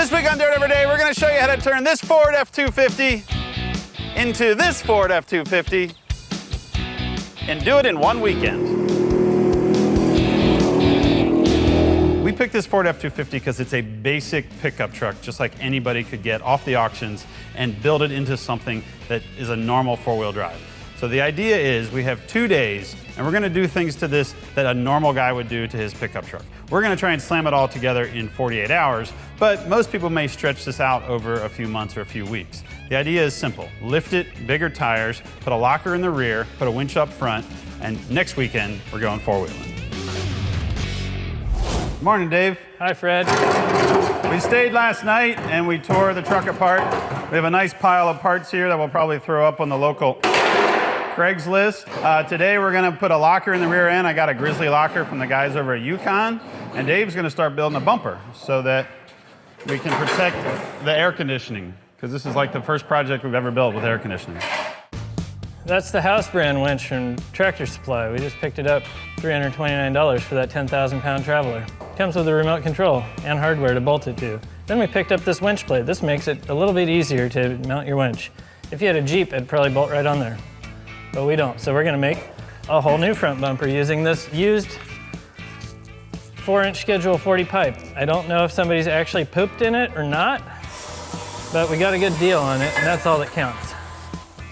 This week on Dirt Every Day, we're going to show you how to turn this Ford F-250 into this Ford F-250 and do it in one weekend. We picked this Ford F-250 because it's a basic pickup truck, just like anybody could get off the auctions and build it into something that is a normal four-wheel drive. So the idea is we have 2 days, and we're going to do things to this that a normal guy would do to his pickup truck. We're going to try and slam it all together in 48 hours, but most people may stretch this out over a few months or a few weeks. The idea is simple. Lift it, bigger tires, put a locker in the rear, put a winch up front, and next weekend, we're going four-wheeling. Morning, Dave. Hi, Fred. We stayed last night and we tore the truck apart. We have a nice pile of parts here that we'll probably throw up on the local Craigslist. Today we're gonna put a locker in the rear end. I got a Grizzly locker from the guys over at Yukon, and Dave's gonna start building a bumper so that we can protect the air conditioning, because this is like the first project we've ever built with air conditioning. That's the house brand winch from Tractor Supply. We just picked it up $329 for that 10,000-pound Traveler. Comes with a remote control and hardware to bolt it to. Then we picked up this winch blade. This makes it a little bit easier to mount your winch. If you had a Jeep, it'd probably bolt right on there. But we don't, so we're gonna make a whole new front bumper using this used 4-inch Schedule 40 pipe. I don't know if somebody's actually pooped in it or not, but we got a good deal on it, and that's all that counts.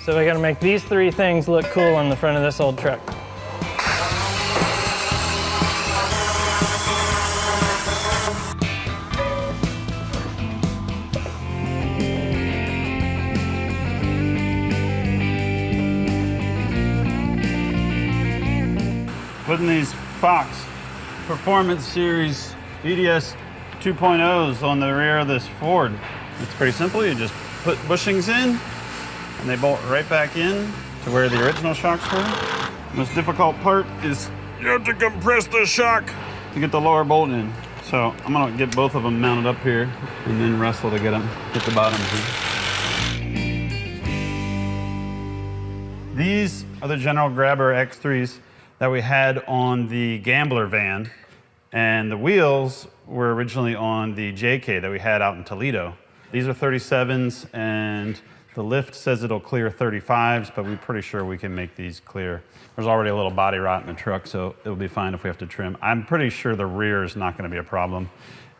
So we gotta make these 3 things look cool on the front of this old truck. Putting these Fox Performance Series BDS 2.0s on the rear of this Ford. It's pretty simple. You just put bushings in and they bolt right back in to where the original shocks were. The most difficult part is you have to compress the shock to get the lower bolt in. So I'm gonna get both of them mounted up here and then wrestle to get the bottoms in. These are the General Grabber X3s that we had on the Gambler van, and the wheels were originally on the JK that we had out in Toledo. These are 37s, and the lift says it'll clear 35s, but we're pretty sure we can make these clear. There's already a little body rot in the truck, so it'll be fine if we have to trim. I'm pretty sure the rear is not gonna be a problem.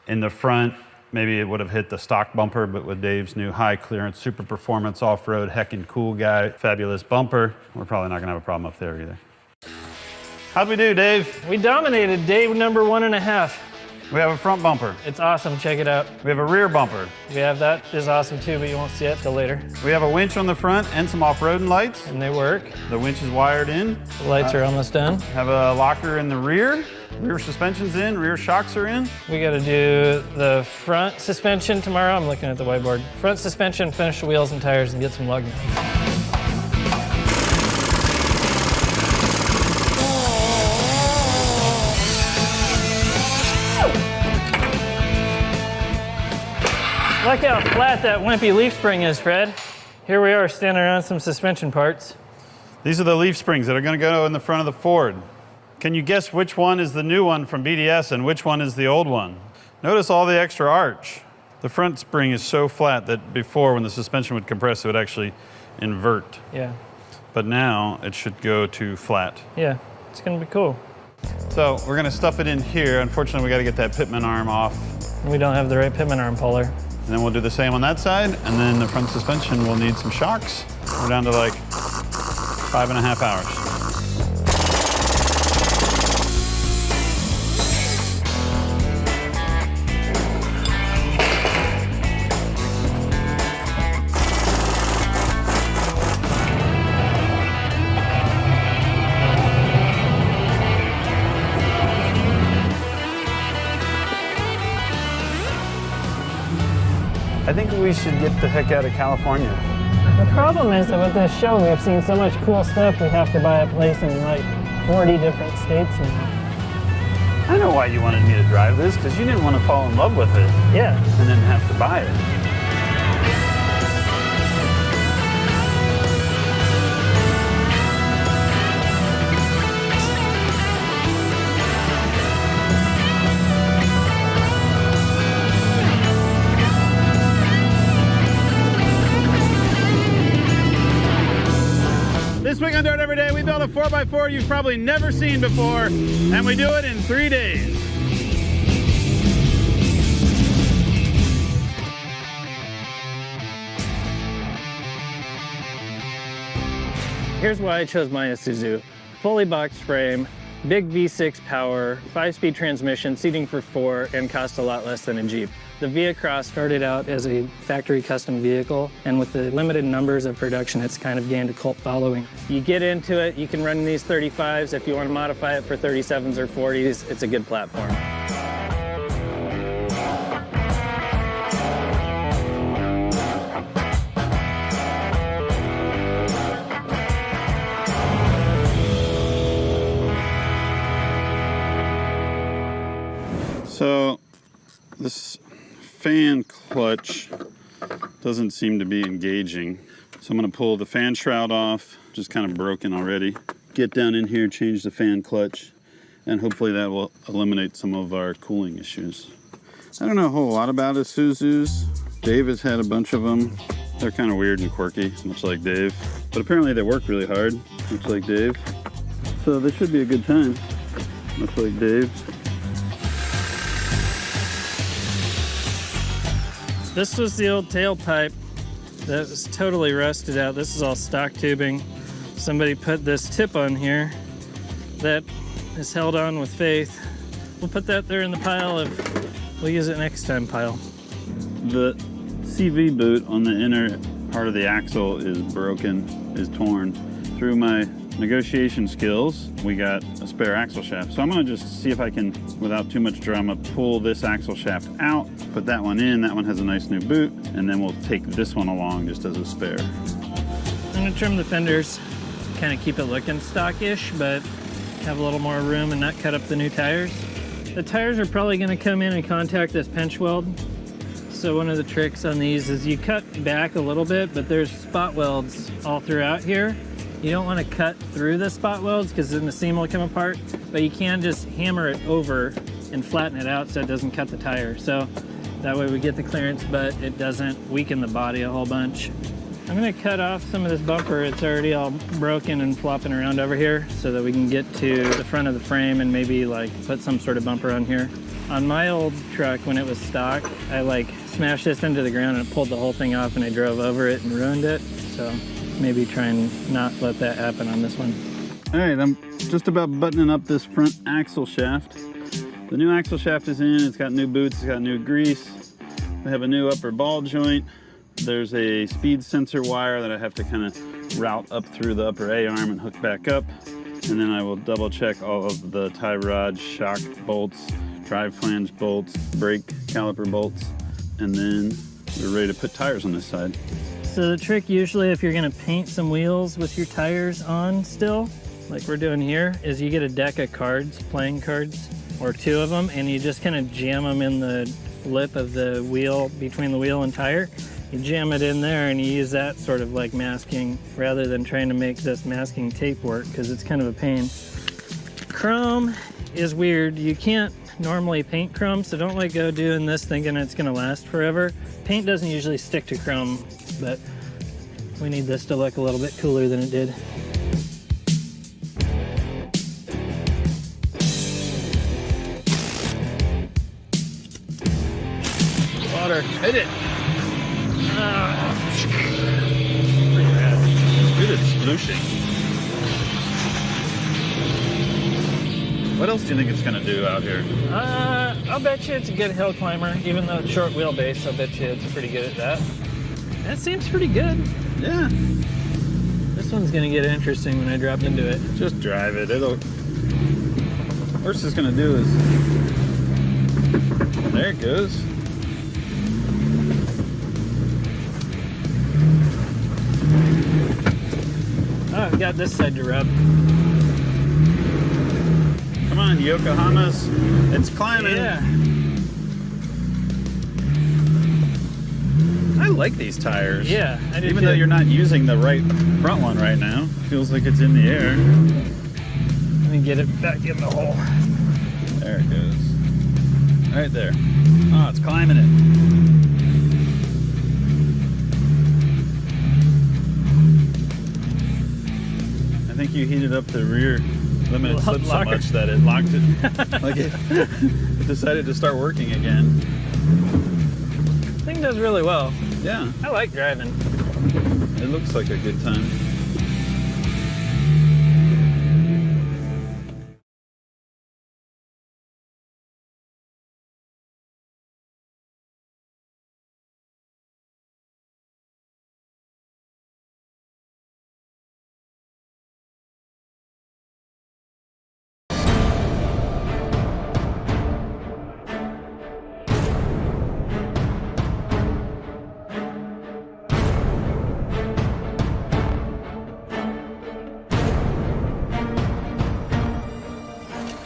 In the front, maybe it would have hit the stock bumper, but with Dave's new high clearance, super performance off-road, heckin' cool guy, fabulous bumper, we're probably not gonna have a problem up there either. How'd we do, Dave? We dominated Dave number 1.5. We have a front bumper. It's awesome, check it out. We have a rear bumper. We have that, is awesome too, but you won't see it till later. We have a winch on the front and some off-roading lights. And they work. The winch is wired in. The lights are almost done. Have a locker in the rear. Rear suspension's in, rear shocks are in. We gotta do the front suspension tomorrow. I'm looking at the whiteboard. Front suspension, finish the wheels and tires, and get some lug nuts. Look how flat that wimpy leaf spring is, Fred. Here we are standing around some suspension parts. These are the leaf springs that are gonna go in the front of the Ford. Can you guess which one is the new one from BDS and which one is the old one? Notice all the extra arch. The front spring is so flat that before, when the suspension would compress, it would actually invert. Yeah. But now it should go to flat. Yeah, it's gonna be cool. So we're gonna stuff it in here. Unfortunately, we gotta get that pitman arm off. We don't have the right pitman arm puller. And then we'll do the same on that side, and then the front suspension will need some shocks. We're down to like 5.5 hours. I think we should get the heck out of California. The problem is that with this show, we've seen so much cool stuff, we have to buy a place in like 40 different states now. I know why you wanted me to drive this, because you didn't want to fall in love with it. Yeah. And then have to buy it. Week on Dirt every day. We build a 4x4 you've probably never seen before, and we do it in 3 days. Here's why I chose my Isuzu. Fully boxed frame, big V6 power, 5-speed transmission, seating for 4, and cost a lot less than a Jeep. The Via Cross started out as a factory custom vehicle, and with the limited numbers of production, it's kind of gained a cult following. You get into it, you can run these 35s. If you want to modify it for 37s or 40s, it's a good platform. So this fan clutch doesn't seem to be engaging. So I'm going to pull the fan shroud off, just kind of broken already. Get down in here, change the fan clutch, and hopefully that will eliminate some of our cooling issues. I don't know a whole lot about Isuzus. Dave has had a bunch of them. They're kind of weird and quirky, much like Dave. But apparently they work really hard, much like Dave. So this should be a good time, much like Dave. This was the old tailpipe that was totally rusted out. This is all stock tubing. Somebody put this tip on here that is held on with faith. We'll put that there in the pile of, we'll use it next time pile. The CV boot on the inner part of the axle is broken, is torn. Through my negotiation skills, we got a spare axle shaft. So I'm gonna just see if I can, without too much drama, pull this axle shaft out, put that one in. That one has a nice new boot, and then we'll take this one along just as a spare. I'm gonna trim the fenders, kind of keep it looking stockish, but have a little more room and not cut up the new tires. The tires are probably gonna come in and contact this pinch weld. So one of the tricks on these is you cut back a little bit, but there's spot welds all throughout here. You don't want to cut through the spot welds because then the seam will come apart, but you can just hammer it over and flatten it out so it doesn't cut the tire. So that way we get the clearance, but it doesn't weaken the body a whole bunch. I'm going to cut off some of this bumper. It's already all broken and flopping around over here so that we can get to the front of the frame and maybe like put some sort of bumper on here. On my old truck, when it was stock, I like smashed this into the ground and it pulled the whole thing off and I drove over it and ruined it. So maybe try and not let that happen on this one. All right, I'm just about buttoning up this front axle shaft. The new axle shaft is in, it's got new boots, it's got new grease. We have a new upper ball joint. There's a speed sensor wire that I have to kind of route up through the upper A-arm and hook back up. And then I will double check all of the tie rod, shock bolts, drive flange bolts, brake caliper bolts, and then we're ready to put tires on this side. So the trick usually if you're gonna paint some wheels with your tires on still, like we're doing here, is you get a deck of cards, playing cards, or 2 of them, and you just kind of jam them in the lip of the wheel, between the wheel and tire. You jam it in there and you use that sort of like masking rather than trying to make this masking tape work because it's kind of a pain. Chrome is weird. You can't normally paint chrome, so don't like go doing this thinking it's gonna last forever. Paint doesn't usually stick to chrome, but we need this to look a little bit cooler than it did. Water, hit it! Pretty rad. It's good at splooshing. What else do you think it's gonna do out here? I'll bet you it's a good hill climber. Even though it's short wheelbase, I'll bet you it's pretty good at that. That seems pretty good. Yeah. This one's gonna get interesting when I drop into it. Just drive it. Worst it's gonna do is, there it goes. Oh, I've got this side to rub. Come on, Yokohamas. It's climbing. Yeah. I like these tires. Yeah, I do. Even though you're not using the right front one right now. Feels like it's in the air. Let me get it back in the hole. There it goes. Right there. Oh, it's climbing it. like you heated up the rear limited slip so much that it locked it. Like it decided to start working again. Thing does really well. Yeah. I like driving. It looks like a good time.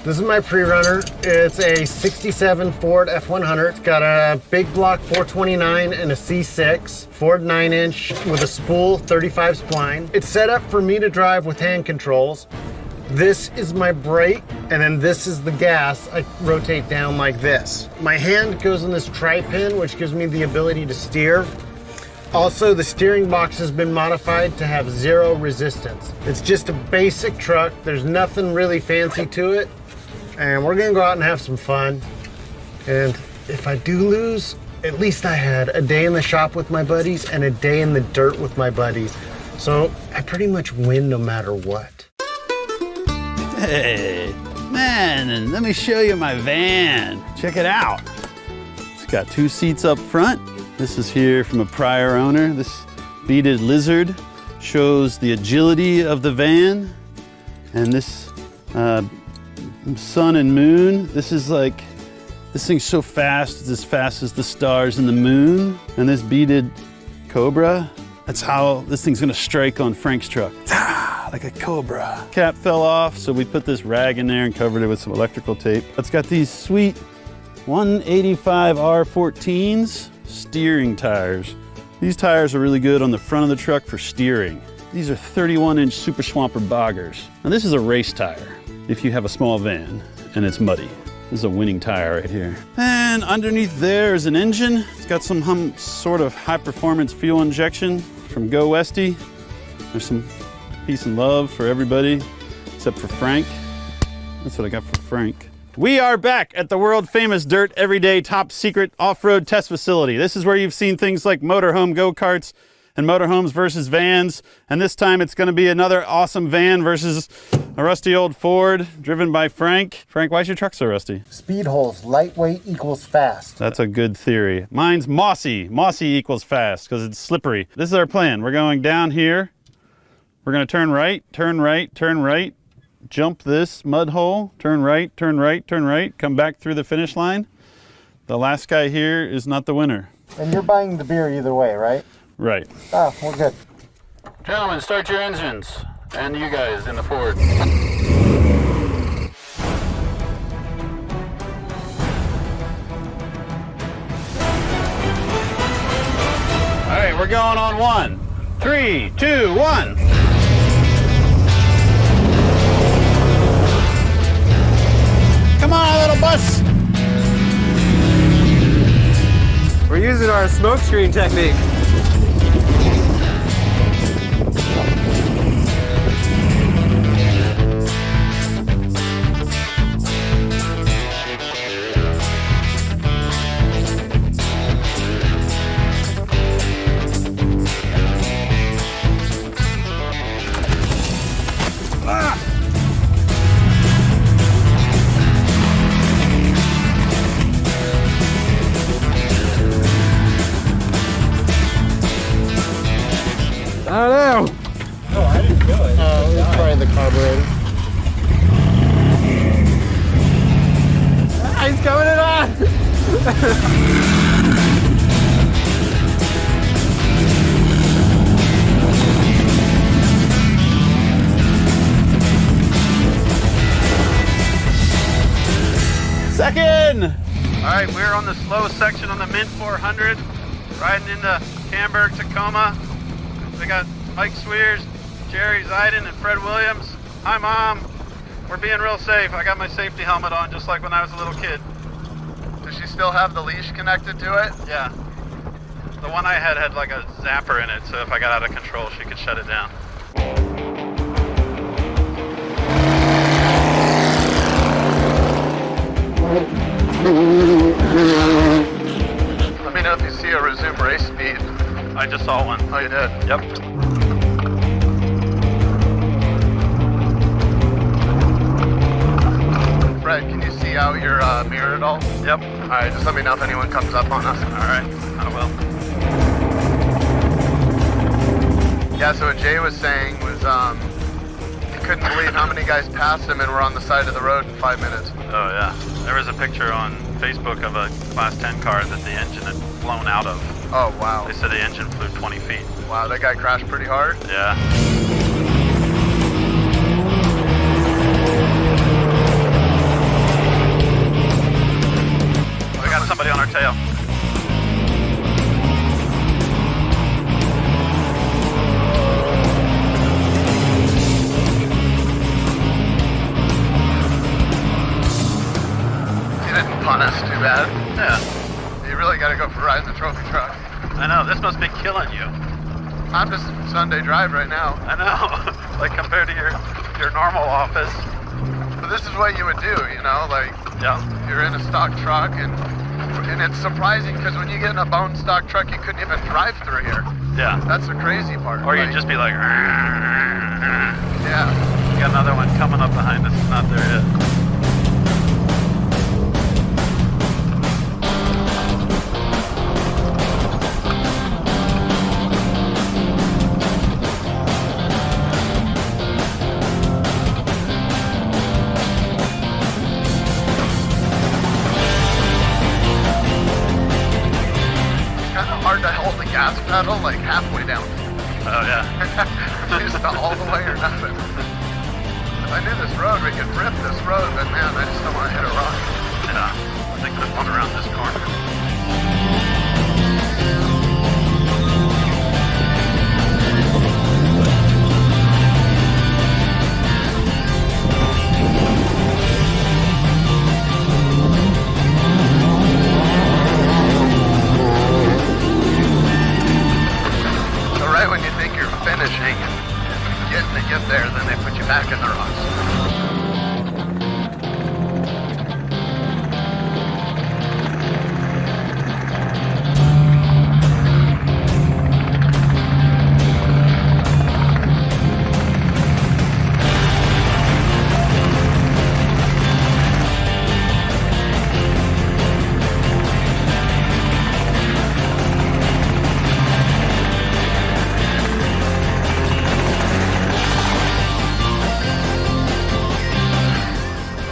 This is my pre-runner. It's a 67 Ford F100. It's got a big block 429 and a C6, Ford 9-inch with a spool 35 spline. It's set up for me to drive with hand controls. This is my brake, and then this is the gas. I rotate down like this. My hand goes in this tri-pin, which gives me the ability to steer. Also, the steering box has been modified to have 0 resistance. It's just a basic truck. There's nothing really fancy to it. And we're gonna go out and have some fun. And if I do lose, at least I had a day in the shop with my buddies and a day in the dirt with my buddies. So I pretty much win no matter what. Hey, man, and let me show you my van. Check it out. It's got 2 seats up front. This is here from a prior owner. This beaded lizard shows the agility of the van. And this sun and moon, this thing's so fast, it's as fast as the stars and the moon. And this beaded cobra, that's how this thing's gonna strike on Frank's truck. Like a cobra. Cap fell off, so we put this rag in there and covered it with some electrical tape. It's got these sweet 185 R14s steering tires. These tires are really good on the front of the truck for steering. These are 31-inch Super Swamper boggers. Now this is a race tire if you have a small van and it's muddy. This is a winning tire right here. And underneath there is an engine. It's got some sort of high-performance fuel injection from Go Westy. There's some peace and love for everybody except for Frank. That's what I got for Frank. We are back at the world-famous Dirt Everyday Top Secret Off-Road Test Facility. This is where you've seen things like motorhome go-karts and motorhomes versus vans. And this time it's gonna be another awesome van versus a rusty old Ford driven by Frank. Frank, why is your truck so rusty? Speed holes, lightweight equals fast. That's a good theory. Mine's mossy. Mossy equals fast because it's slippery. This is our plan. We're going down here. We're gonna turn right, turn right, turn right, jump this mud hole, turn right, turn right, turn right, come back through the finish line. The last guy here is not the winner. And you're buying the beer either way, right? Right. Oh, we're good. Gentlemen, start your engines. And you guys in the Ford. All right, we're going on 1. 3, 2, 1. Come on, little bus. We're using our smoke screen technique. I don't know. Oh, I didn't feel it. Oh, it was probably the carburetor. He's coming it on. Second! All right, we're on the slow section on the Mint 400, riding into Hamburg, Tacoma. We got Mike Swears, Jerry Zeiden, and Fred Williams. Hi, Mom. We're being real safe. I got my safety helmet on just like when I was a little kid. Does she still have the leash connected to it? Yeah. The one I had like a zapper in it, so if I got out of control, she could shut it down. Let me know if you see a resume race speed. I just saw one. Oh, you did? Yep. Fred, can you see out your mirror at all? Yep. All right, just let me know if anyone comes up on us. All right. I will. Yeah, so what Jay was saying was he couldn't believe how many guys passed him and were on the side of the road in 5 minutes. Oh, yeah. There was a picture on Facebook of a Class 10 car that the engine had flown out of. Oh, wow. They said the engine flew 20 feet. Wow, that guy crashed pretty hard. Yeah. We got somebody on our tail. He didn't punt us too bad. Yeah. You really got to go for riding the trophy truck. I know. This must be killing you. I'm just Sunday drive right now. I know. Like compared to your normal office. But this is what you would do, you know? Like, Yeah. you're in a stock truck, and it's surprising because when you get in a bone stock truck, you couldn't even drive through here. Yeah. That's the crazy part. Or you'd Like, just be like, yeah. we got another one coming up behind us. It's not there yet. Kind of hard to hold the gas pedal like halfway down. Oh, yeah. I'm used to all the way or nothing. If I knew this road, we could rip this road, but man, I just don't want to hit a rock. Yeah. I think there's one around this corner. So right when you think you're finishing and getting to get there, then they put you back in the rocks.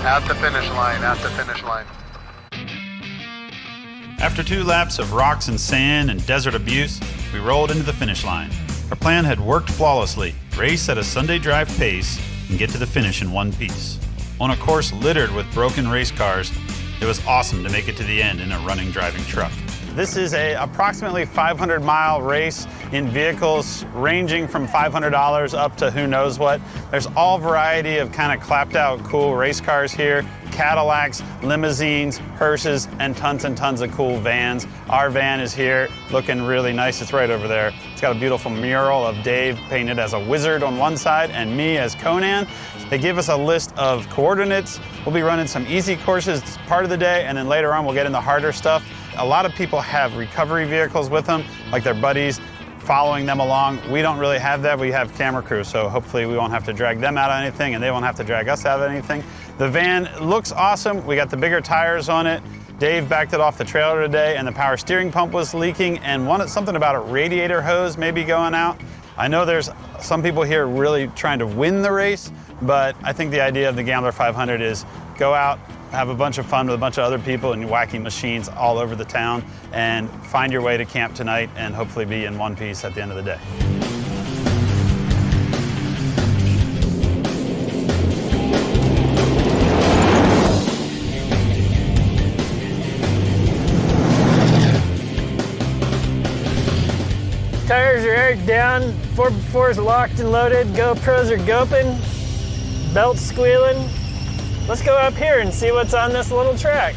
At the finish line, at the finish line. After 2 laps of rocks and sand and desert abuse, we rolled into the finish line. Our plan had worked flawlessly. Race at a Sunday drive pace and get to the finish in one piece. On a course littered with broken race cars, it was awesome to make it to the end in a running driving truck. This is a approximately 500-mile race in vehicles ranging from $500 up to who knows what. There's all variety of kind of clapped out cool race cars here. Cadillacs, limousines, hearses, and tons of cool vans. Our van is here looking really nice. It's right over there. It's got a beautiful mural of Dave painted as a wizard on one side and me as Conan. They give us a list of coordinates. We'll be running some easy courses part of the day, and then later on we'll get into harder stuff. A lot of people have recovery vehicles with them, like their buddies following them along. We don't really have that. We have camera crew, so hopefully we won't have to drag them out of anything and they won't have to drag us out of anything. The van looks awesome. We got the bigger tires on it. Dave backed it off the trailer today and the power steering pump was leaking and something about a radiator hose maybe going out. I know there's some people here really trying to win the race, but I think the idea of the Gambler 500 is go out, have a bunch of fun with a bunch of other people and wacky machines all over the town, and find your way to camp tonight and hopefully be in one piece at the end of the day. Tires are aired down, 4x4 is locked and loaded, GoPros are goping, belts squealing. Let's go up here and see what's on this little track.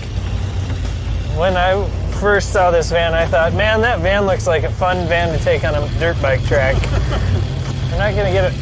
When I first saw this van, I thought, man, that van looks like a fun van to take on a dirt bike track. We're not gonna get it.